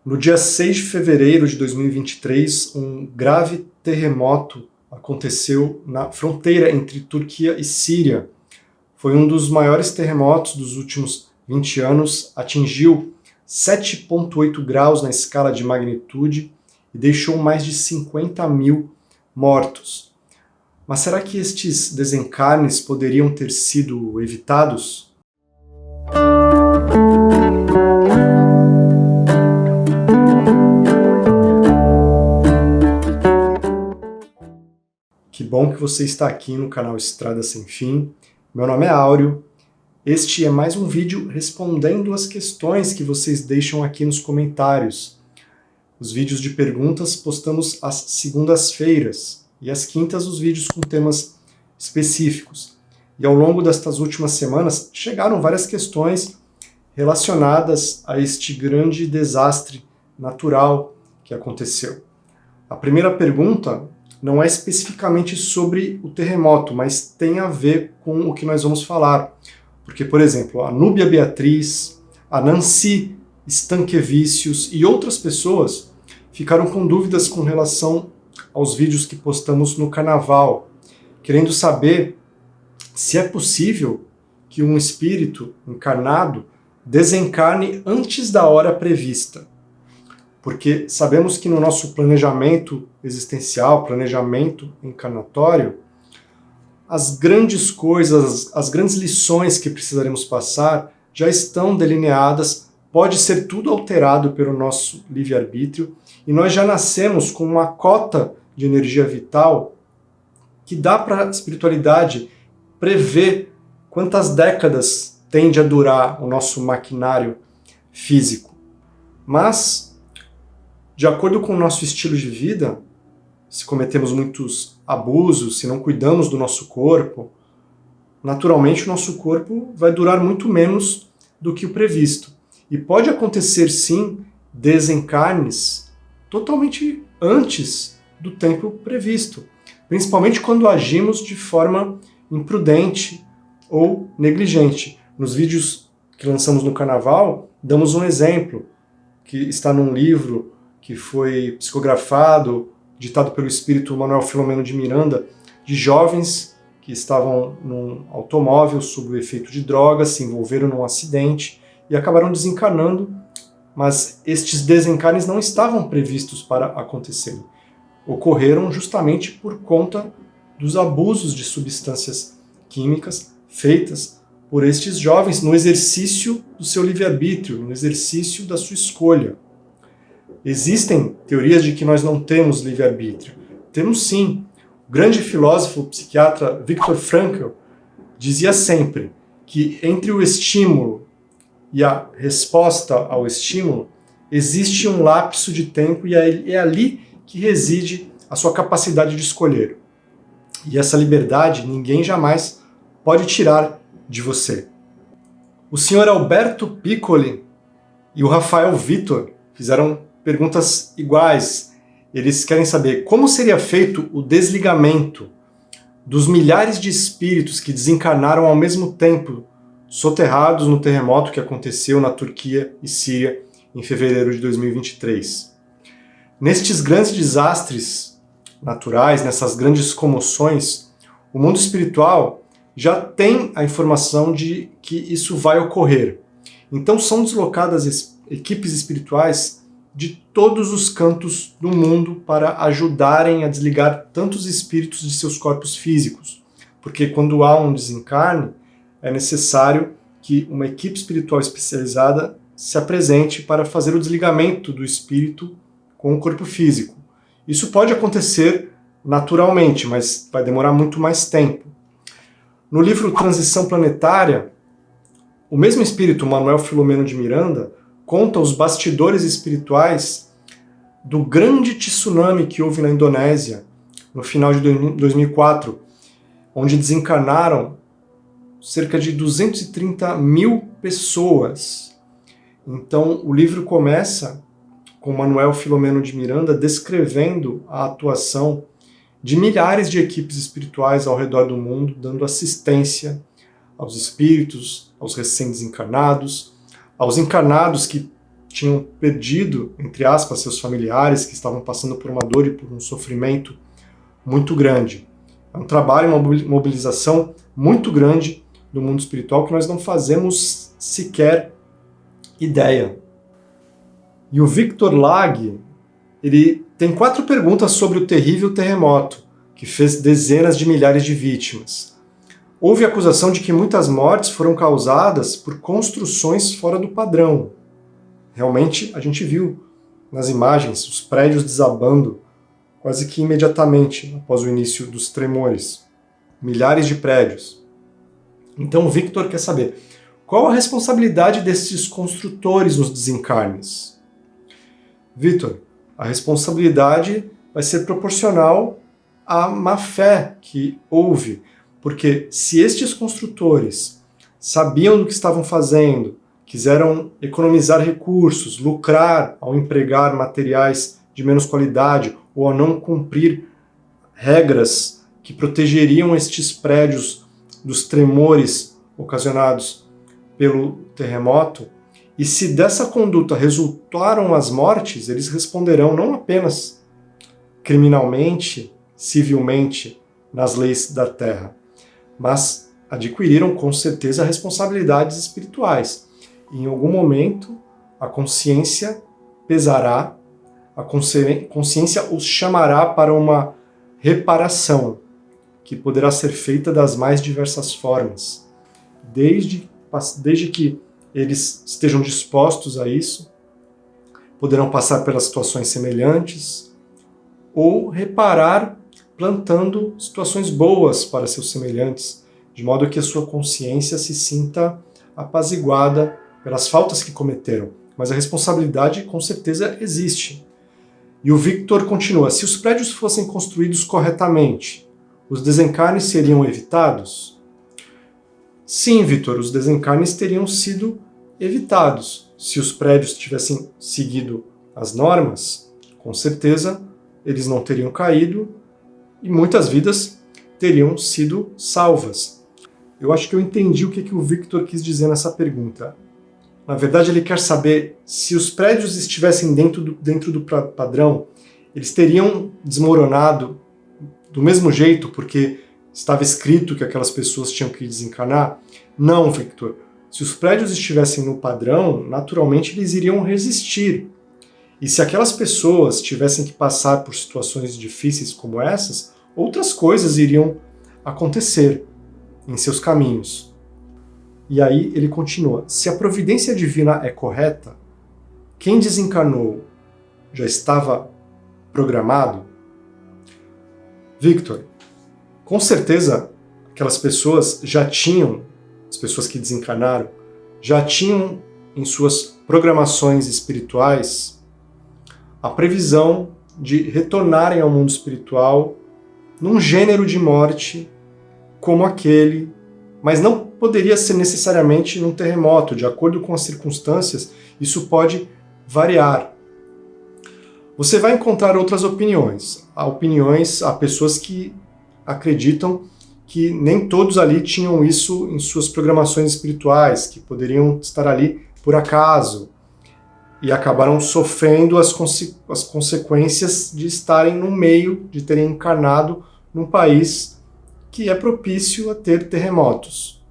No dia 6 de fevereiro de 2023, um grave terremoto aconteceu na fronteira entre Turquia e Síria. Foi um dos maiores terremotos dos últimos 20 anos, atingiu 7,8 graus na escala de magnitude e deixou mais de 50 mil mortos. Mas será que estes desencarnes poderiam ter sido evitados? Que bom que você está aqui no canal Estrada Sem Fim. Meu nome é Áureo. Este é mais um vídeo respondendo as questões que vocês deixam aqui nos comentários. Os vídeos de perguntas postamos às segundas-feiras e às quintas os vídeos com temas específicos. E ao longo destas últimas semanas chegaram várias questões relacionadas a este grande desastre natural que aconteceu. A primeira pergunta não é especificamente sobre o terremoto, mas tem a ver com o que nós vamos falar. Porque, por exemplo, a Núbia Beatriz, a Nancy Stanquevicius e outras pessoas ficaram com dúvidas com relação aos vídeos que postamos no Carnaval, querendo saber se é possível que um espírito encarnado desencarne antes da hora prevista. Porque sabemos que no nosso planejamento existencial, planejamento encarnatório, as grandes coisas, as grandes lições que precisaremos passar já estão delineadas, pode ser tudo alterado pelo nosso livre-arbítrio, e nós já nascemos com uma cota de energia vital que dá para a espiritualidade prever quantas décadas tende a durar o nosso maquinário físico. Mas, de acordo com o nosso estilo de vida, se cometemos muitos abusos, se não cuidamos do nosso corpo, naturalmente o nosso corpo vai durar muito menos do que o previsto. E pode acontecer sim desencarnes totalmente antes do tempo previsto, principalmente quando agimos de forma imprudente ou negligente. Nos vídeos que lançamos no Carnaval, damos um exemplo que está num livro que foi psicografado, ditado pelo espírito Manuel Filomeno de Miranda, de jovens que estavam num automóvel sob o efeito de drogas, se envolveram num acidente e acabaram desencarnando, mas estes desencarnes não estavam previstos para acontecerem. Ocorreram justamente por conta dos abusos de substâncias químicas feitas por estes jovens no exercício do seu livre-arbítrio, no exercício da sua escolha. Existem teorias de que nós não temos livre-arbítrio. Temos sim. O grande filósofo psiquiatra Viktor Frankl dizia sempre que entre o estímulo e a resposta ao estímulo existe um lapso de tempo e é ali que reside a sua capacidade de escolher. E essa liberdade ninguém jamais pode tirar de você. O senhor Alberto Piccoli e o Rafael Vitor fizeram perguntas iguais. Eles querem saber como seria feito o desligamento dos milhares de espíritos que desencarnaram ao mesmo tempo, soterrados no terremoto que aconteceu na Turquia e Síria em fevereiro de 2023. Nestes grandes desastres naturais, nessas grandes comoções, o mundo espiritual já tem a informação de que isso vai ocorrer. Então são deslocadas equipes espirituais de todos os cantos do mundo para ajudarem a desligar tantos espíritos de seus corpos físicos. Porque quando há um desencarne, é necessário que uma equipe espiritual especializada se apresente para fazer o desligamento do espírito com o corpo físico. Isso pode acontecer naturalmente, mas vai demorar muito mais tempo. No livro Transição Planetária, o mesmo espírito, Manuel Filomeno de Miranda, conta os bastidores espirituais do grande tsunami que houve na Indonésia no final de 2004, onde desencarnaram cerca de 230 mil pessoas. Então o livro começa com Manuel Filomeno de Miranda descrevendo a atuação de milhares de equipes espirituais ao redor do mundo, dando assistência aos espíritos, aos recém-desencarnados, aos encarnados que tinham perdido, entre aspas, seus familiares, que estavam passando por uma dor e por um sofrimento muito grande. É um trabalho, uma mobilização muito grande do mundo espiritual que nós não fazemos sequer ideia. E o Victor Lag, ele tem 4 perguntas sobre o terrível terremoto, que fez dezenas de milhares de vítimas. Houve acusação de que muitas mortes foram causadas por construções fora do padrão. Realmente, a gente viu nas imagens os prédios desabando quase que imediatamente após o início dos tremores. Milhares de prédios. Então o Victor quer saber, qual a responsabilidade desses construtores nos desencarnes? Victor, a responsabilidade vai ser proporcional à má fé que houve, porque se estes construtores sabiam do que estavam fazendo, quiseram economizar recursos, lucrar ao empregar materiais de menos qualidade ou ao não cumprir regras que protegeriam estes prédios dos tremores ocasionados pelo terremoto, e se dessa conduta resultaram as mortes, eles responderão não apenas criminalmente, civilmente, nas leis da Terra, mas adquiriram com certeza responsabilidades espirituais. Em algum momento, a consciência pesará, a consciência os chamará para uma reparação, que poderá ser feita das mais diversas formas, desde que eles estejam dispostos a isso, poderão passar pelas situações semelhantes, ou reparar plantando situações boas para seus semelhantes, de modo que a sua consciência se sinta apaziguada pelas faltas que cometeram. Mas a responsabilidade com certeza existe. E o Victor continua, se os prédios fossem construídos corretamente, os desencarnes seriam evitados? Sim, Victor, os desencarnes teriam sido evitados. Se os prédios tivessem seguido as normas, com certeza eles não teriam caído e muitas vidas teriam sido salvas. Eu acho que eu entendi o que o Victor quis dizer nessa pergunta. Na verdade, ele quer saber se os prédios estivessem dentro do padrão, eles teriam desmoronado do mesmo jeito, porque estava escrito que aquelas pessoas tinham que desencarnar? Não, Victor. Se os prédios estivessem no padrão, naturalmente eles iriam resistir. E se aquelas pessoas tivessem que passar por situações difíceis como essas, outras coisas iriam acontecer em seus caminhos. E aí ele continua, se a providência divina é correta, quem desencarnou já estava programado? Victor, com certeza aquelas pessoas as pessoas que desencarnaram, já tinham em suas programações espirituais a previsão de retornarem ao mundo espiritual num gênero de morte como aquele, mas não poderia ser necessariamente num terremoto, de acordo com as circunstâncias, isso pode variar. Você vai encontrar outras opiniões. Há pessoas que acreditam que nem todos ali tinham isso em suas programações espirituais, que poderiam estar ali por acaso e acabaram sofrendo as consequências de estarem no meio, de terem encarnado num país que é propício a ter terremotos.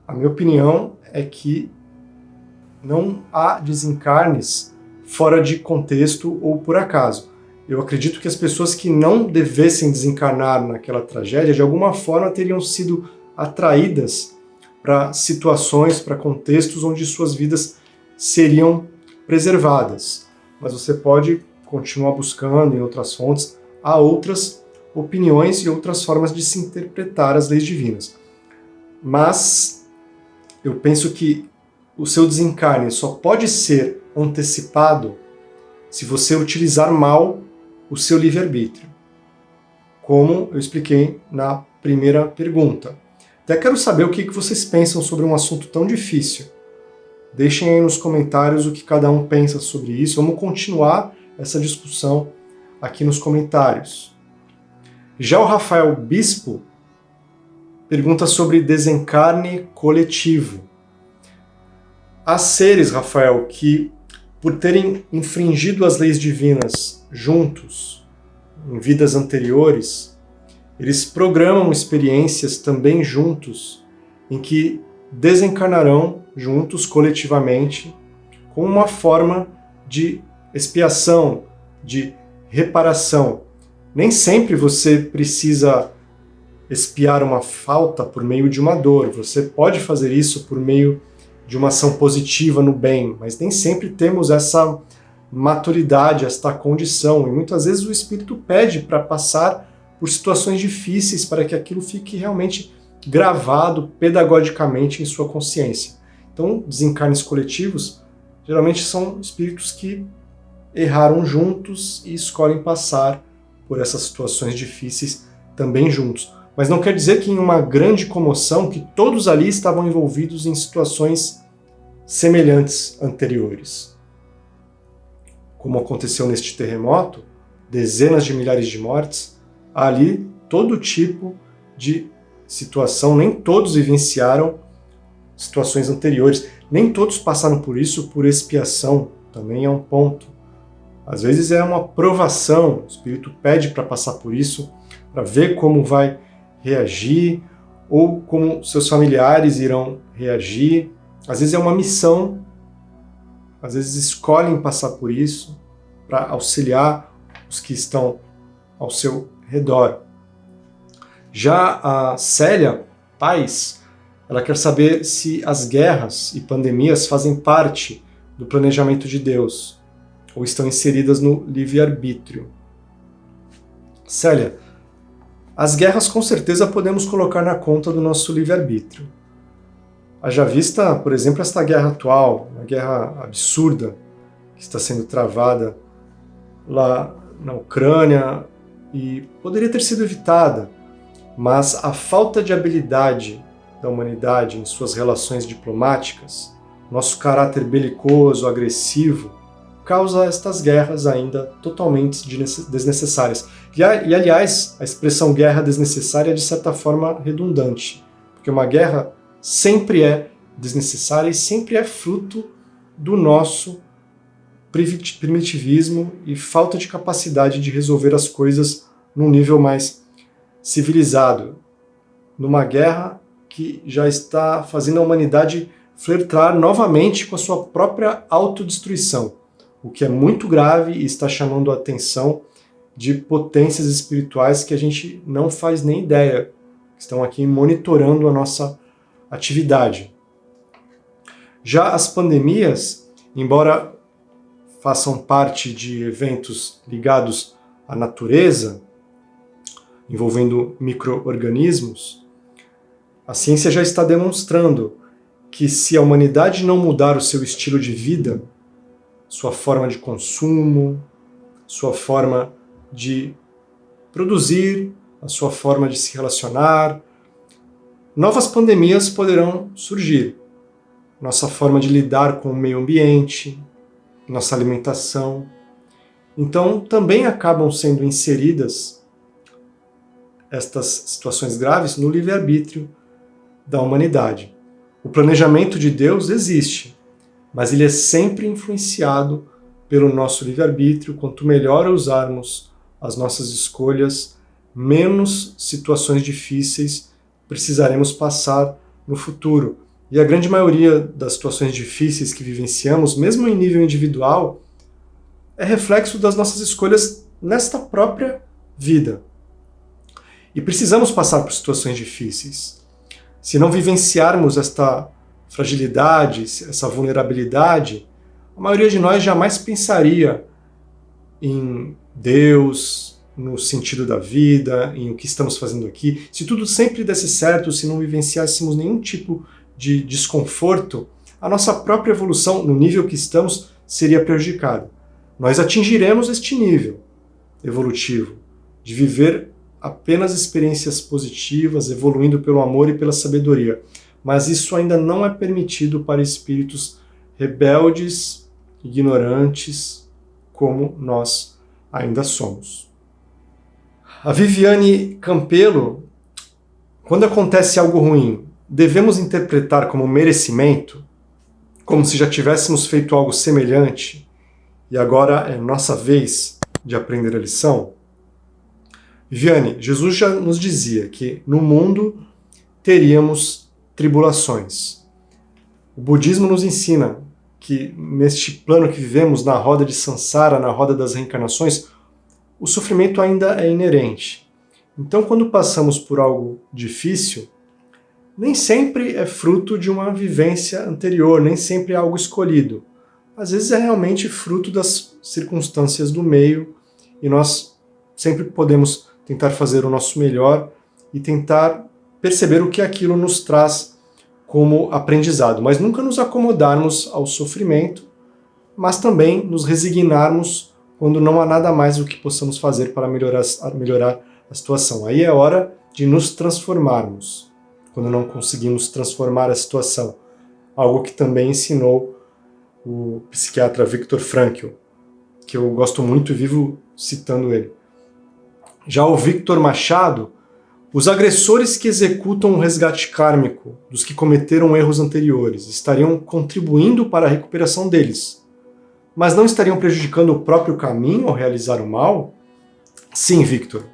A minha opinião é que não há desencarnes fora de contexto ou por acaso. Eu acredito que as pessoas que não devessem desencarnar naquela tragédia, de alguma forma teriam sido atraídas para situações, para contextos onde suas vidas seriam preservadas. Mas você pode continuar buscando em outras fontes, há outras opiniões e outras formas de se interpretar as leis divinas. Mas eu penso que o seu desencarne só pode ser antecipado se você utilizar mal o seu livre-arbítrio, como eu expliquei na primeira pergunta. Até quero saber o que vocês pensam sobre um assunto tão difícil. Deixem aí nos comentários o que cada um pensa sobre isso. Vamos continuar essa discussão aqui nos comentários. Já o Rafael Bispo pergunta sobre desencarne coletivo. Há seres, Rafael, que, por terem infringido as leis divinas juntos, em vidas anteriores, eles programam experiências também juntos, em que desencarnarão juntos, coletivamente, como uma forma de expiação, de reparação. Nem sempre você precisa expiar uma falta por meio de uma dor. Você pode fazer isso por meio de uma ação positiva no bem, mas nem sempre temos essa maturidade, esta condição. E muitas vezes o espírito pede para passar por situações difíceis para que aquilo fique realmente gravado pedagogicamente em sua consciência. Então, desencarnes coletivos geralmente são espíritos que erraram juntos e escolhem passar por essas situações difíceis também juntos. Mas não quer dizer que em uma grande comoção, que todos ali estavam envolvidos em situações semelhantes anteriores. Como aconteceu neste terremoto, dezenas de milhares de mortes, há ali todo tipo de situação, nem todos vivenciaram situações anteriores, nem todos passaram por isso por expiação, também é um ponto. Às vezes é uma provação, o espírito pede para passar por isso, para ver como vai reagir, ou como seus familiares irão reagir. Às vezes é uma missão, às vezes escolhem passar por isso para auxiliar os que estão ao seu redor. Já a Célia Paz, ela quer saber se as guerras e pandemias fazem parte do planejamento de Deus ou estão inseridas no livre-arbítrio. Célia, as guerras com certeza podemos colocar na conta do nosso livre-arbítrio. Haja vista, por exemplo, esta guerra atual, uma guerra absurda que está sendo travada lá na Ucrânia e poderia ter sido evitada, mas a falta de habilidade da humanidade em suas relações diplomáticas, nosso caráter belicoso, agressivo, causa estas guerras ainda totalmente desnecessárias. E aliás, a expressão guerra desnecessária é de certa forma redundante, porque uma guerra sempre é desnecessária e sempre é fruto do nosso primitivismo e falta de capacidade de resolver as coisas num nível mais civilizado. Numa guerra que já está fazendo a humanidade flertar novamente com a sua própria autodestruição, o que é muito grave e está chamando a atenção de potências espirituais que a gente não faz nem ideia, que estão aqui monitorando a nossa atividade. Já as pandemias, embora façam parte de eventos ligados à natureza, envolvendo micro-organismos, a ciência já está demonstrando que se a humanidade não mudar o seu estilo de vida, sua forma de consumo, sua forma de produzir, a sua forma de se relacionar, novas pandemias poderão surgir. Nossa forma de lidar com o meio ambiente, nossa alimentação. Então, também acabam sendo inseridas estas situações graves no livre-arbítrio da humanidade. O planejamento de Deus existe, mas ele é sempre influenciado pelo nosso livre-arbítrio. Quanto melhor usarmos as nossas escolhas, menos situações difíceis precisaremos passar no futuro. E a grande maioria das situações difíceis que vivenciamos, mesmo em nível individual, é reflexo das nossas escolhas nesta própria vida. E precisamos passar por situações difíceis. Se não vivenciarmos esta fragilidade, essa vulnerabilidade, a maioria de nós jamais pensaria em Deus, no sentido da vida, em o que estamos fazendo aqui. Se tudo sempre desse certo, se não vivenciássemos nenhum tipo de desconforto, a nossa própria evolução, no nível que estamos, seria prejudicada. Nós atingiremos este nível evolutivo, de viver apenas experiências positivas, evoluindo pelo amor e pela sabedoria. Mas isso ainda não é permitido para espíritos rebeldes, ignorantes, como nós ainda somos. A Viviane Campelo, quando acontece algo ruim, devemos interpretar como merecimento? como se já tivéssemos feito algo semelhante e agora é nossa vez de aprender a lição? Viviane, Jesus já nos dizia que no mundo teríamos tribulações. O budismo nos ensina que neste plano que vivemos, na roda de Sansara, na roda das reencarnações, o sofrimento ainda é inerente. Então, quando passamos por algo difícil, nem sempre é fruto de uma vivência anterior, nem sempre é algo escolhido. Às vezes é realmente fruto das circunstâncias do meio e nós sempre podemos tentar fazer o nosso melhor e tentar perceber o que aquilo nos traz como aprendizado, mas nunca nos acomodarmos ao sofrimento, mas também nos resignarmos quando não há nada mais o que possamos fazer para melhorar a situação. Aí é hora de nos transformarmos, quando não conseguimos transformar a situação. Algo que também ensinou o psiquiatra Viktor Frankl, que eu gosto muito e vivo citando ele. Já o Victor Machado, os agressores que executam o resgate kármico dos que cometeram erros anteriores estariam contribuindo para a recuperação deles, mas não estariam prejudicando o próprio caminho ao realizar o mal? Sim, Victor.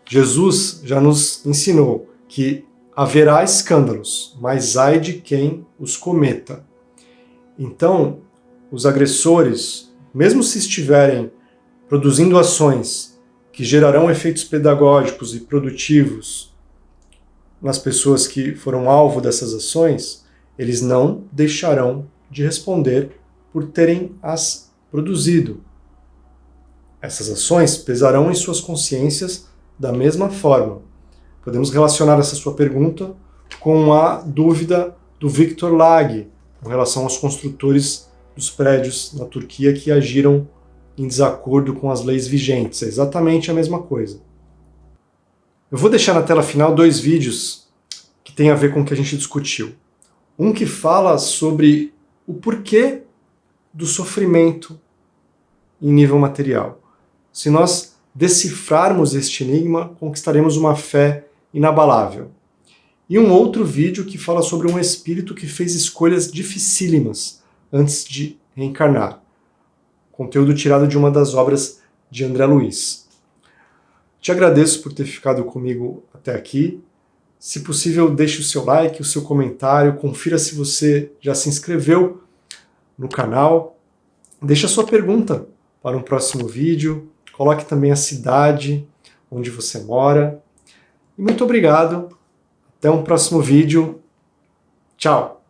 Jesus já nos ensinou que haverá escândalos, mas ai de quem os cometa. Então, os agressores, mesmo se estiverem produzindo ações que gerarão efeitos pedagógicos e produtivos nas pessoas que foram alvo dessas ações, eles não deixarão de responder por terem as produzido. Essas ações pesarão em suas consciências da mesma forma. Podemos relacionar essa sua pergunta com a dúvida do Victor Lag, com relação aos construtores dos prédios na Turquia que agiram em desacordo com as leis vigentes. É exatamente a mesma coisa. Eu vou deixar na tela final 2 vídeos que têm a ver com o que a gente discutiu. Um que fala sobre o porquê do sofrimento em nível material. Se nós decifrarmos este enigma, conquistaremos uma fé inabalável. E um outro vídeo que fala sobre um espírito que fez escolhas dificílimas antes de reencarnar. Conteúdo tirado de uma das obras de André Luiz. Te agradeço por ter ficado comigo até aqui. Se possível, deixe o seu like, o seu comentário, confira se você já se inscreveu no canal. Deixe a sua pergunta para um próximo vídeo. Coloque também a cidade onde você mora. E muito obrigado. Até um próximo vídeo. Tchau!